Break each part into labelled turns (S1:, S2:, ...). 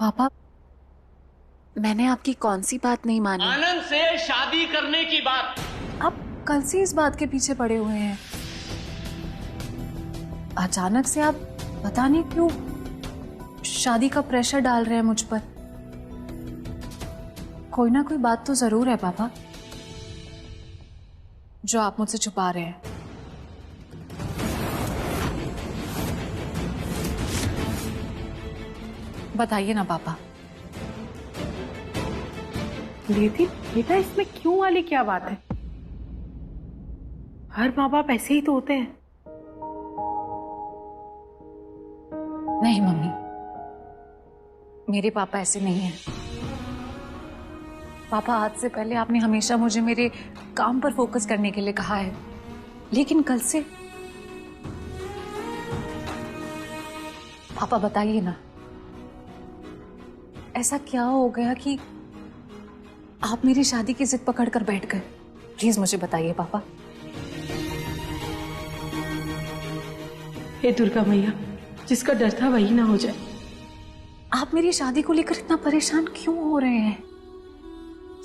S1: पापा, मैंने आपकी कौन सी बात नहीं मानी?
S2: आनंद से शादी करने की बात।
S1: आप कल से इस बात के पीछे पड़े हुए हैं। अचानक से आप पता नहीं क्यों शादी का प्रेशर डाल रहे हैं मुझ पर। कोई ना कोई बात तो जरूर है पापा जो आप मुझसे छुपा रहे हैं। बताइए ना पापा।
S3: दीदी बेटा, इसमें क्यों वाली क्या बात है? हर माँ बाप ऐसे ही तो होते हैं।
S1: नहीं मम्मी, मेरे पापा ऐसे नहीं हैं। पापा, आज से पहले आपने हमेशा मुझे मेरे काम पर फोकस करने के लिए कहा है, लेकिन कल से पापा बताइए ना, ऐसा क्या हो गया कि आप मेरी शादी की जिद पकड़ कर बैठ गए? प्लीज मुझे बताइए पापा।
S3: हे दुर्गा मैया, जिसका डर था वही ना हो जाए।
S1: आप मेरी शादी को लेकर इतना परेशान क्यों हो रहे हैं?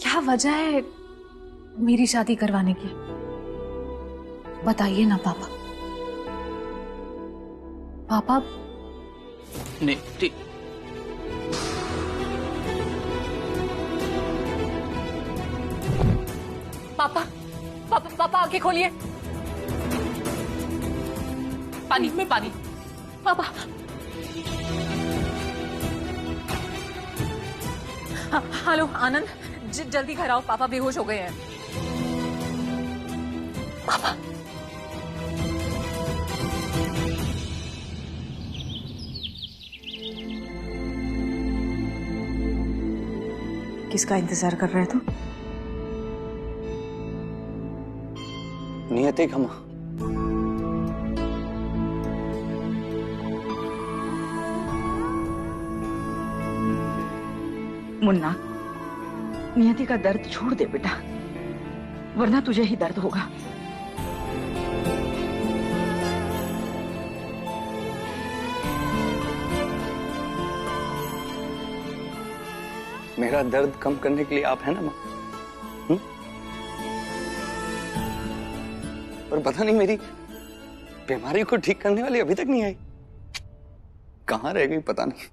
S1: क्या वजह है मेरी शादी करवाने की? बताइए ना पापा। पापा
S2: नहीं,
S1: पापा पापा पापा आंखें खोलिए। पानी में पानी। पापा हेलो आनंद, जल्दी घर आओ, पापा बेहोश हो गए हैं। पापा
S3: किसका इंतजार कर रहे हो?
S4: नियति खमा।
S5: मुन्ना, नियति का दर्द छोड़ दे बेटा, वरना तुझे ही दर्द होगा।
S4: मेरा दर्द कम करने के लिए आप है ना मां? और पता नहीं मेरी बीमारी को ठीक करने वाली अभी तक नहीं आई। कहां रह गई पता नहीं।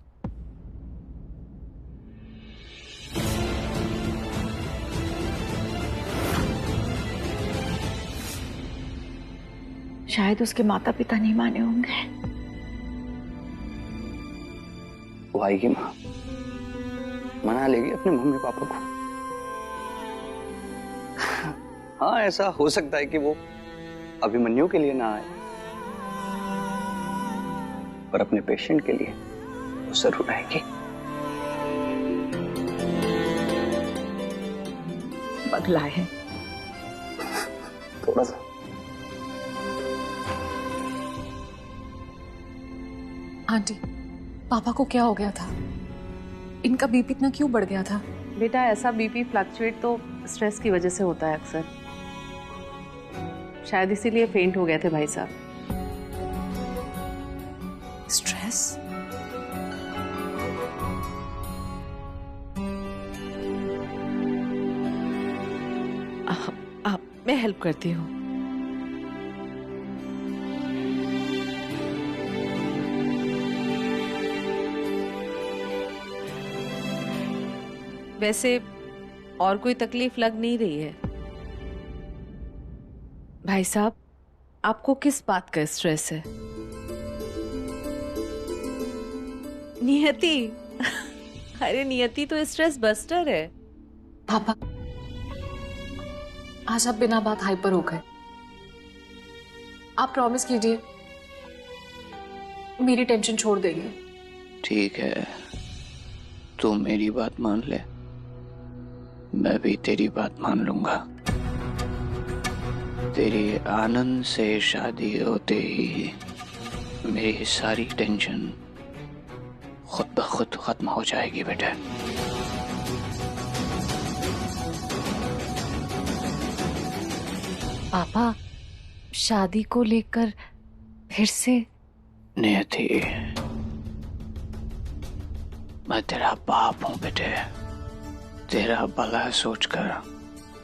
S5: शायद उसके माता पिता नहीं माने होंगे।
S4: वो आएगी मां, मना लेगी अपने मम्मी पापा को। हाँ, ऐसा हो सकता है कि वो अभिमन्यु के लिए ना आए, पर अपने पेशेंट के लिए वो जरूर आएगी।
S5: बदला है
S4: थोड़ा सा।
S1: आंटी, पापा को क्या हो गया था? इनका बीपी इतना क्यों बढ़ गया था?
S3: बेटा, ऐसा बीपी फ्लक्चुएट तो स्ट्रेस की वजह से होता है अक्सर। शायद इसीलिए फेंट हो गए थे भाई साहब।
S1: स्ट्रेस?
S3: मैं हेल्प करती हूँ। वैसे और कोई तकलीफ लग नहीं रही है भाई साहब। आपको किस बात का स्ट्रेस है? नियति अरे नियति तो स्ट्रेस बस्टर है।
S1: पापा, आज आप बिना बात हाइपर हो गए। आप प्रॉमिस कीजिए मेरी टेंशन छोड़ देंगे।
S2: ठीक है, तू मेरी बात मान ले, मैं भी तेरी बात मान लूंगा। तेरी आनंद से शादी होते ही मेरी सारी टेंशन खुद ब खुद खत्म हो जाएगी बेटा।
S1: पापा, शादी को लेकर फिर से?
S2: नियति, मैं तेरा बाप हूं बेटे। तेरा भला सोचकर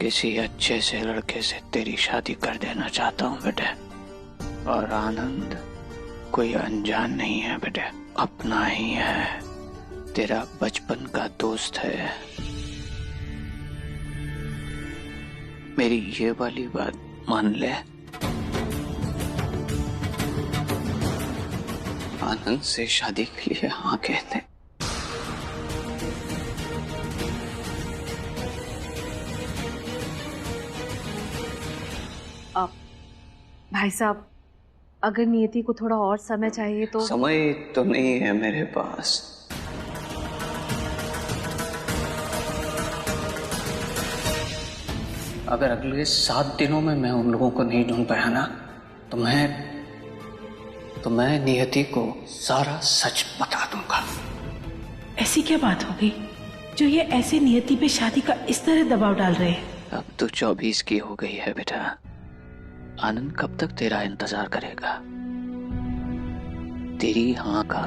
S2: किसी अच्छे से लड़के से तेरी शादी कर देना चाहता हूं बेटे। और आनंद कोई अनजान नहीं है बेटे, अपना ही है, तेरा बचपन का दोस्त है। मेरी ये वाली बात मान ले। आनंद से शादी के लिए हाँ कहते।
S3: भाई साहब, अगर नियति को थोड़ा और समय चाहिए तो।
S2: समय तो नहीं है मेरे पास। अगर अगले 7 दिनों में मैं उन लोगों को नहीं ढूंढ पाया ना, तो मैं नियति को सारा सच बता दूंगा।
S6: ऐसी क्या बात हो गई जो ये ऐसे नियति पे शादी का इस तरह दबाव डाल रहे हैं?
S2: अब तो 24 की हो गई है बेटा। आनंद कब तक तेरा इंतजार करेगा? तेरी हाँ का।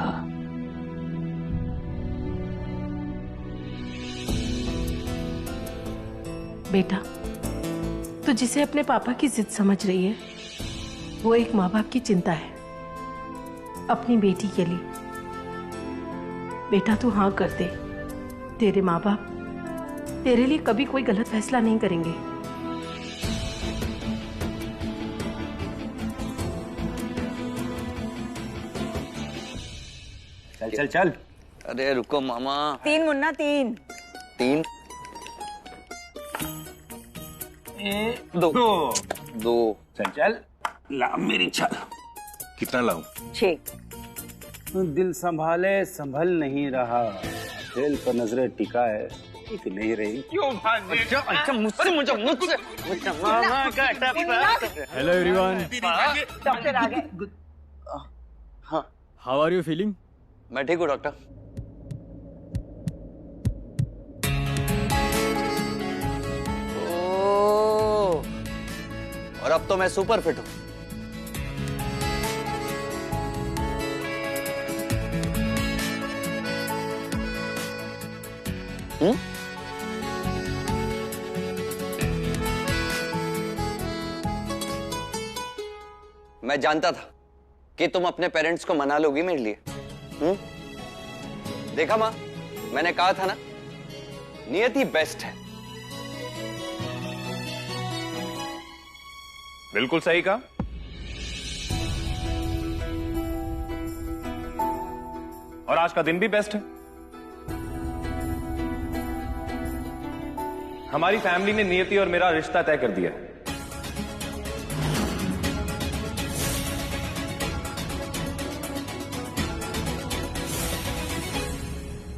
S6: बेटा, तो जिसे अपने पापा की जिद समझ रही है, वो एक माँ बाप की चिंता है अपनी बेटी के लिए। बेटा तू हाँ कर दे, तेरे माँ बाप तेरे लिए कभी कोई गलत फैसला नहीं करेंगे।
S7: चल चल चल।
S4: अरे रुको मामा।
S5: 3 मुन्ना 3।
S4: 3 2 2।
S7: चल चल ला मेरी छल। कितना लाऊं?
S5: 6।
S7: दिल संभाले संभल नहीं रहा, दिल पर नजरें टिकाए टिक नहीं रही। क्यों भाई?
S4: अच्छा मुझसे मामा का टप्पा।
S8: Hello everyone.
S5: डॉक्टर आ गए।
S4: हाँ,
S8: हाउ आर यू फीलिंग?
S4: मैं ठीक हूँ डॉक्टर। ओह, और अब तो मैं सुपर फिट हूँ। मैं जानता था कि तुम अपने पेरेंट्स को मना लोगी मेरे लिए। देखा माँ, मैंने कहा था ना, नियति बेस्ट है।
S7: बिल्कुल सही कहा। और आज का दिन भी बेस्ट है। हमारी फैमिली ने नियति और मेरा रिश्ता तय कर दिया।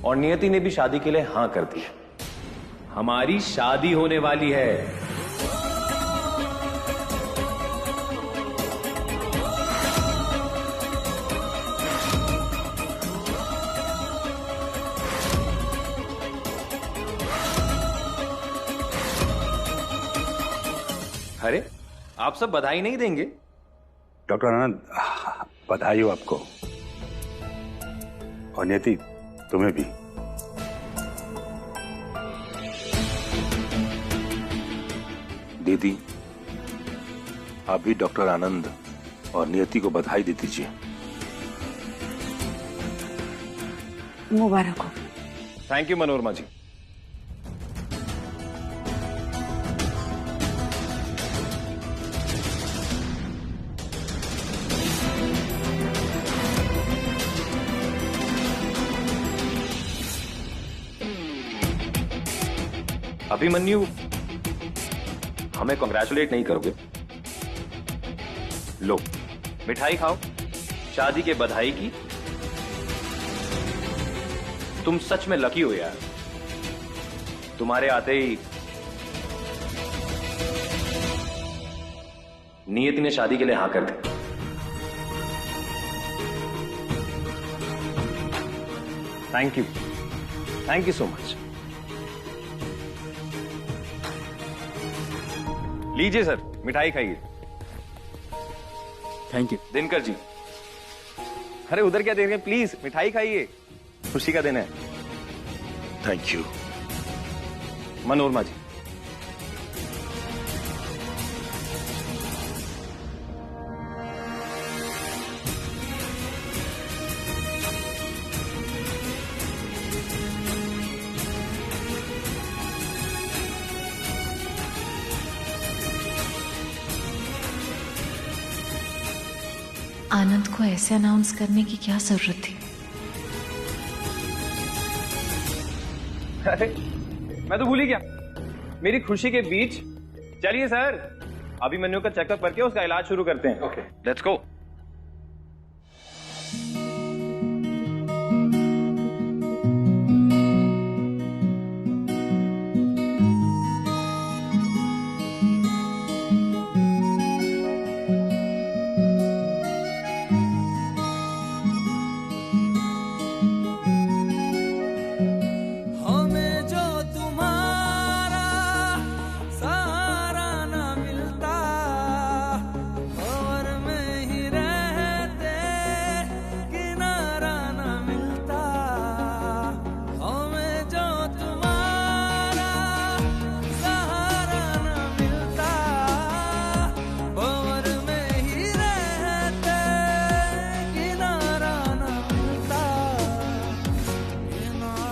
S7: और नियति ने भी शादी के लिए हां कर दी। हमारी शादी होने वाली है। अरे, आप सब बधाई नहीं देंगे?
S9: डॉक्टर आनंद, बधाई हो आपको, और नियति तुम्हें भी। दीदी, आप भी डॉक्टर आनंद और नियति को बधाई दे दीजिए।
S5: मुबारक हो।
S7: थैंक यू मनोरमा जी। अभिमन्यु, हमें कांग्रेचुलेट नहीं करोगे? लो, मिठाई खाओ, शादी के बधाई की। तुम सच में लकी हो यार, तुम्हारे आते ही नियति ने शादी के लिए हाँ कर दी। Thank you so much. लीजिए सर, मिठाई खाइए।
S8: Thank you.
S7: दिनकर जी, अरे उधर क्या देख रहे हैं, प्लीज मिठाई खाइए, खुशी का दिन है।
S9: Thank you.
S7: मनोरमा जी,
S1: आनंद को ऐसे अनाउंस करने की क्या जरूरत थी?
S8: अरे मैं तो भूल ही गया, मेरी खुशी के बीच। चलिए सर, अभिमन्यु का चेकअप करके उसका इलाज शुरू करते हैं। Okay, let's go.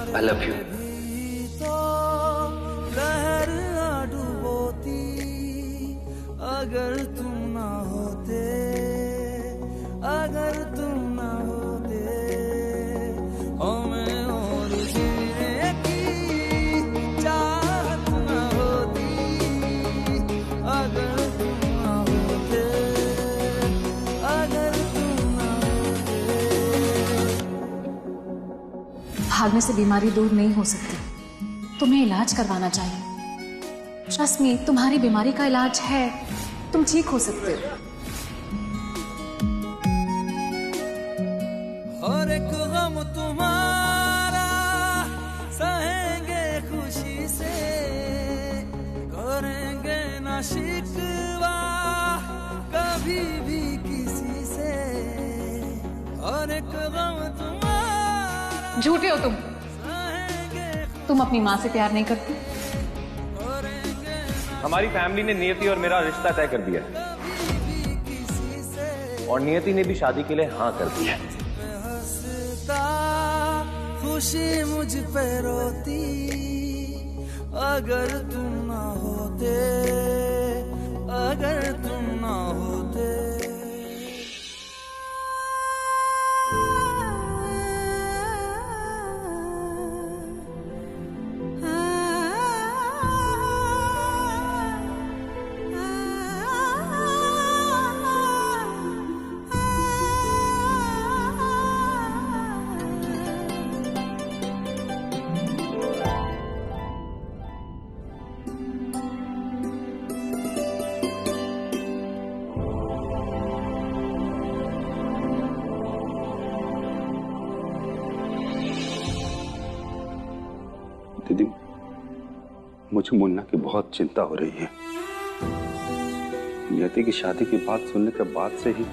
S4: I love you.
S10: अगर तुम ना होते, अगर तुम ना होते, हमें और जीने की चाहत ना होती। अगर तुम ना होते, अगर तुम ना होते।
S1: भागने से बीमारी दूर नहीं हो सकती, तुम्हें इलाज करवाना चाहिए। ट्रस्ट मी, तुम्हारी बीमारी का इलाज है, तुम ठीक हो सकते हो।
S10: और एक गम तुम्हारा सहेंगे खुशी से, करेंगे ना शिकवा कभी भी किसी से। और एक गम तुम्हारा।
S1: झूठे हो तुम अपनी माँ से प्यार नहीं करती।
S8: हमारी फैमिली ने नियति और मेरा रिश्ता तय कर दिया है, और नियति ने भी शादी के लिए हाँ कर दी है।
S10: खुशी मुझ पे रोती, अगर तुम ना होते, अगर तुम ना होते।
S7: दीदी, मुझे मुन्ना की बहुत चिंता हो रही है। नियति की शादी की बात सुनने के बाद से ही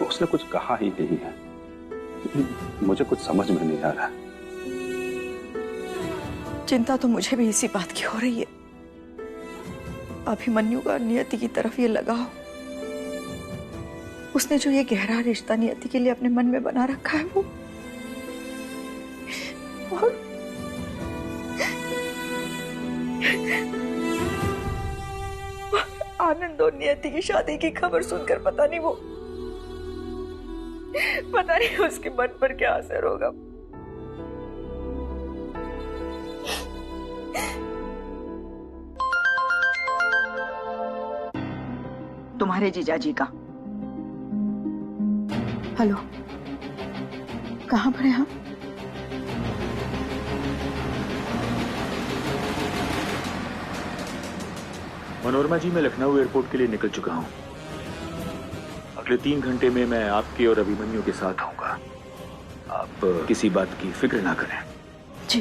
S7: उसने कुछ कहा ही नहीं है। मुझे कुछ समझ में नहीं आ रहा।
S5: चिंता तो मुझे भी इसी बात की हो रही है। अभिमन्यु का नियति की तरफ ये लगाव, उसने जो ये गहरा रिश्ता नियति के लिए अपने मन में बना रखा है, वो और आनंद और नियति की शादी की खबर सुनकर पता नहीं उसके मन पर क्या असर होगा। तुम्हारे जीजाजी का। हेलो, कहाँ पर हैं हम?
S9: मनोरमा जी, मैं लखनऊ एयरपोर्ट के लिए निकल चुका हूं। अगले 3 घंटे में मैं आपके और अभिमन्यु के साथ आऊंगा। आप किसी बात की फिक्र ना करें।
S5: जी।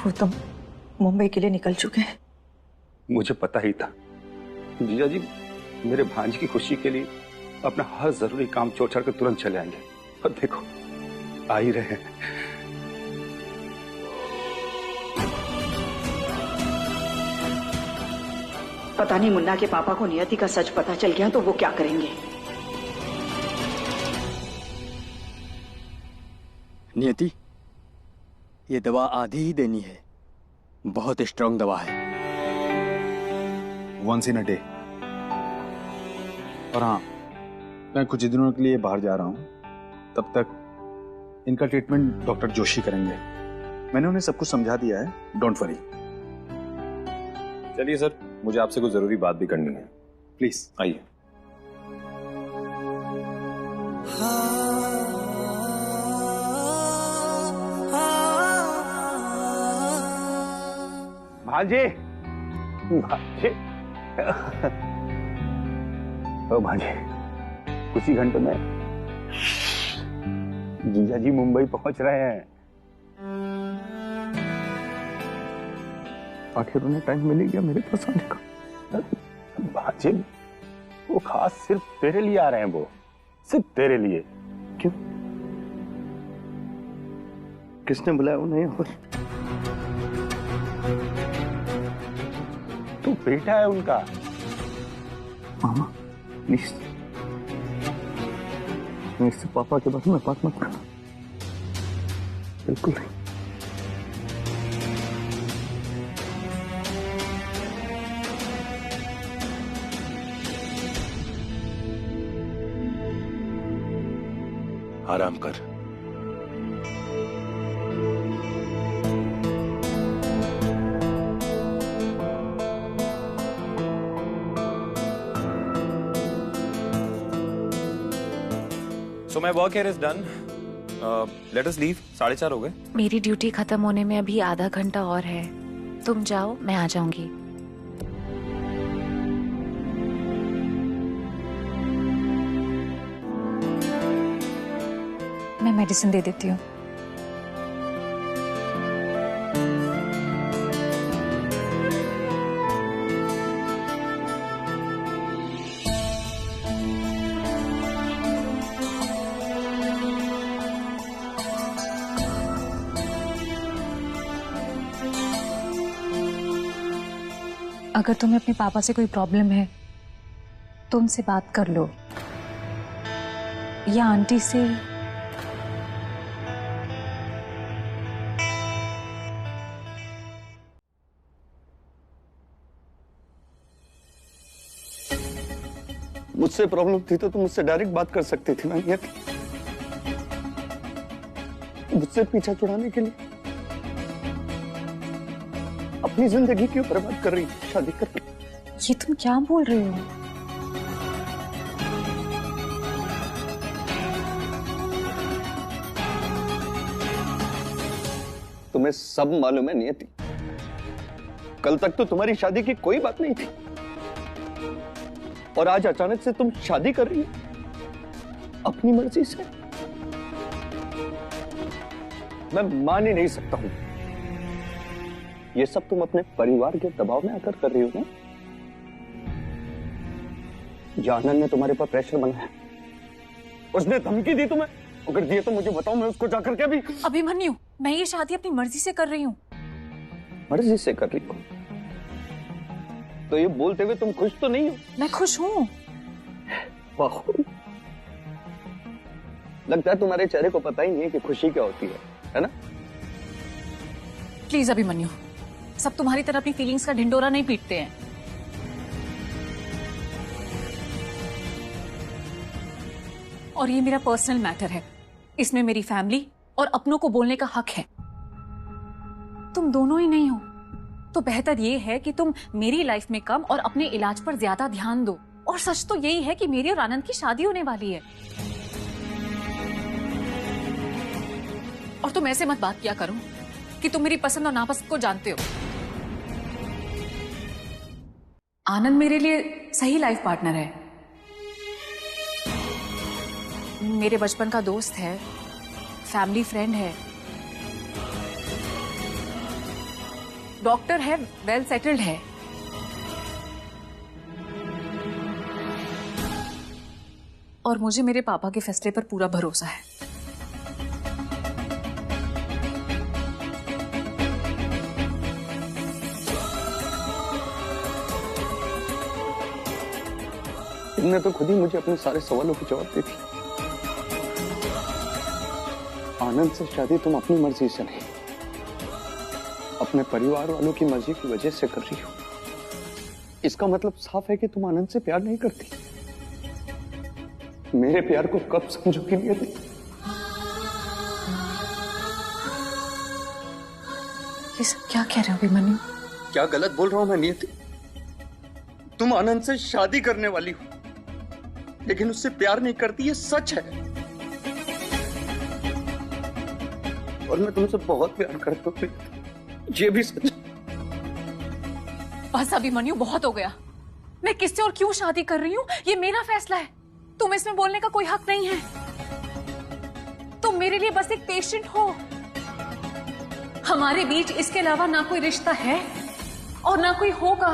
S5: वो तो मुंबई के लिए निकल चुके हैं।
S7: मुझे पता ही था। जीजा जी मेरे भांजे की खुशी के लिए अपना हर जरूरी काम छोड़ छाड़ कर तुरंत चले आएंगे। और देखो आ ही रहे हैं।
S5: पता नहीं मुन्ना के पापा को नियति का सच पता चल गया तो वो क्या करेंगे।
S11: नियति, ये दवा आधी ही देनी है, बहुत स्ट्रांग दवा है।
S7: Once in a day. और हाँ, मैं कुछ दिनों के लिए बाहर जा रहा हूँ, तब तक इनका ट्रीटमेंट डॉक्टर जोशी करेंगे। मैंने उन्हें सब कुछ समझा दिया है, डोंट वरी।
S8: चलिए सर, मुझे आपसे कुछ जरूरी बात भी करनी है।
S7: प्लीज आइए। भांजे, भांजे, ओ भांजे, कुछ ही घंटों में जीजा जी मुंबई पहुंच रहे हैं। आखिर उन्हें टाइम मिल गया मेरे पास आने का। भांजे, वो खास सिर्फ तेरे लिए आ रहे हैं, वो सिर्फ तेरे लिए। क्यों? किसने बुलाया उन्हें? और तू बेटा है उनका। मामा प्लीज, इससे पापा के बारे में बात मत करना, बिल्कुल नहीं।
S9: आराम कर।
S8: So my work here is done. Let us leave. 4:30 हो गए।
S1: मेरी ड्यूटी खत्म होने में अभी आधा घंटा और है। तुम जाओ, मैं आ जाऊंगी। मैं मेडिसिन दे देती हूँ। अगर तुम्हें अपने पापा से कोई प्रॉब्लम है तो उनसे बात कर लो, या आंटी से।
S4: मुझसे प्रॉब्लम थी तो तुम मुझसे डायरेक्ट बात कर सकती थी ना नियति। मुझसे पीछा छुड़ाने के लिए अपनी जिंदगी क्यों बर्बाद कर रही, शादी कर रही?
S1: ये तुम क्या बोल रहे हो?
S4: तुम्हें सब मालूम है नियति, कल तक तो तुम्हारी शादी की कोई बात नहीं थी, और आज अचानक से तुम शादी कर रही हो अपनी मर्जी से। मैं मान ही नहीं सकता हूं, ये सब तुम अपने परिवार के दबाव में आकर कर रही हो ना? जानन ने तुम्हारे पर प्रेशर बनाया, उसने धमकी दी तुम्हें? अगर दिए तो मुझे बताओ, मैं उसको जाकर के भी।
S1: अभिमन्यु, मैं ये शादी अपनी मर्जी से कर रही हूँ।
S4: मर्जी से कर रही हो तो ये बोलते हुए तुम खुश तो नहीं हो?
S1: मैं खुश हूँ।
S4: लगता है तुम्हारे चेहरे को पता ही नहीं है कि खुशी क्या होती है ना?
S1: प्लीज अभिमन्यु, सब तुम्हारी तरह अपनी फीलिंग्स का ढिंडोरा नहीं पीटते हैं। और ये मेरा पर्सनल मैटर है, इसमें मेरी फैमिली और अपनों को बोलने का हक है। तुम दोनों ही नहीं हो तो बेहतर ये है कि तुम मेरी लाइफ में कम और अपने इलाज पर ज्यादा ध्यान दो। और सच तो यही है कि मेरी और आनंद की शादी होने वाली है। और तुम ऐसे मत बात किया करो कि तुम मेरी पसंद और नापसंद को जानते हो। आनंद मेरे लिए सही लाइफ पार्टनर है, मेरे बचपन का दोस्त है, फैमिली फ्रेंड है, डॉक्टर है, वेल सेटल्ड है। और मुझे मेरे पापा के फैसले पर पूरा भरोसा है।
S4: तुमने तो खुद ही मुझे अपने सारे सवालों के जवाब दे दिए। आनंद से शादी तुम अपनी मर्जी से नहीं, अपने परिवार वालों की मर्जी की वजह से कर रही हो। इसका मतलब साफ है कि तुम आनंद से प्यार नहीं करती। मेरे प्यार को कब समझोगी नियति?
S1: ये सब क्या कह रहे हो अभिमन्यु?
S4: क्या गलत बोल रहा हूं मैं नियति? तुम आनंद से शादी करने वाली हो, लेकिन उससे प्यार नहीं करती, ये सच है। और मैं तुमसे बहुत प्यार करता हूं, ये भी सच है।
S1: बस अभिमन्यु, बहुत हो गया। मैं किससे और क्यों शादी कर रही हूँ ये मेरा फैसला है, तुम इसमें बोलने का कोई हक नहीं है। तुम मेरे लिए बस एक पेशेंट हो। हमारे बीच इसके अलावा ना कोई रिश्ता है और ना कोई होगा।